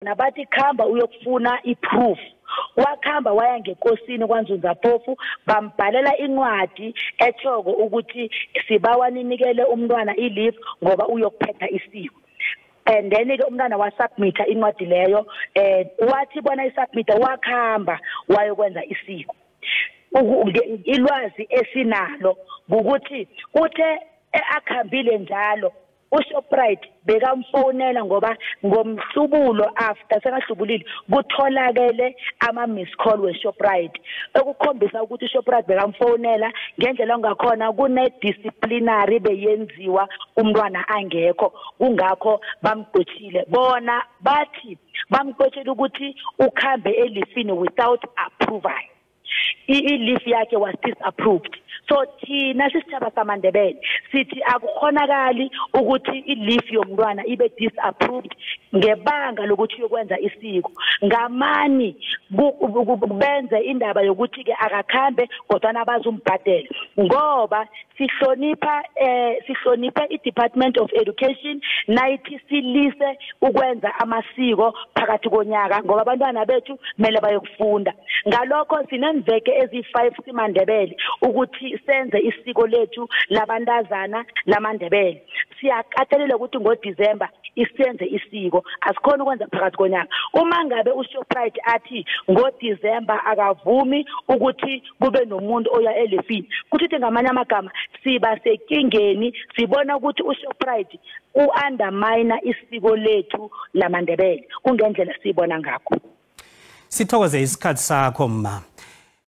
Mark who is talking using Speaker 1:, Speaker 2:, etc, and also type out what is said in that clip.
Speaker 1: nabathi khamba uyokufuna iproof wakhamba waya ngekosini kwaNzunzaphofu bambhalela incwadi ethoko ukuthi sibawa ninikele umntwana i-leave ngoba uyokuphetha isiko. And then ke umntwana wasubmita incwadi leyo wathi bona isubmita wakhamba wayokwenza isiko. Ilwazi esinalo ukuthi uthe akhambile njalo uShoprite bekamfonela ngoba ngomhlubulo after sekahlubulile kutholakele ama-miss call weShoprite ekukhombisa ukuthi uShoprite bekamfonela ngendlela ongakhona kune-disciplinary beyenziwa umntwana angekho kungakho bamgqotshile bona bathi bamgqotshela ukuthi ukhambe elifini without approval. I-leave yakhe was disapproved. So thina sisithaba samaNdebele sithi akukhonakali ukuthi i-leave yomntwana ibe disapproved ngebanga lokuthi uyokwenza isiko. Ngamani benze indaba yokuthi ke akakhambe kodwa nabazumbhadela ngoba sihlonipha i-Department of Education nayithi silise ukwenza amasiko phakathi konyaka ngoba abantwana bethu kumele bayokufunda. Ngalokho sinenzeke ezi5 simaNdebele ukuthi senze isiko lethu labantazana lamaNdebele. Siyakatelela ukuthi ngoDisemba isenze isiko asikhona ukwenza phakathi konyaka. Uma ngabe uShoprite athi ngoDisemba akavumi ukuthi kube nomuntu oya elefini kuthi ngamanye amagama siba sekingeni sibona ukuthi uShoprite u-undermine isiko lethu lamaNdebele kungendlela sibona ngakho.
Speaker 2: Sithokoze isikhathi sakho mma.